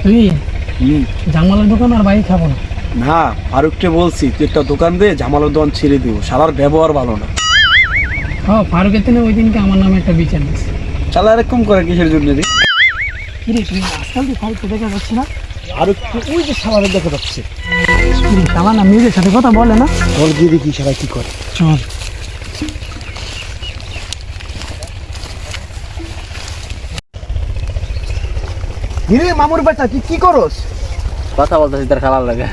তুই জামালের দোকান আর বাইক খাবো না। না, ফারুককে বলছি তুই একটা দোকান দে, জামালের দোকান ছেড়ে দিব, শালার ব্যবহার ভালো না। হ্যাঁ, ফারুকের দিনে ওই দিনকে আমার নামে একটা বিচার দিচ্ছে। শালা এরকম করে কিসের জন্য রে? কিরে তুই আজকাল তুই ফারুককে দেখা যাচ্ছে না? ফারুক ওই যে শালারে দেখা যাচ্ছে। কিরে শালা না মেয়েদের সাথে কথা বলে না? চল গিয়ে দেখি শালা কি করে। চল। হিরে মামুর বেটা তুই কি করস? কথা বলতেছি তার খারাপ লাগে।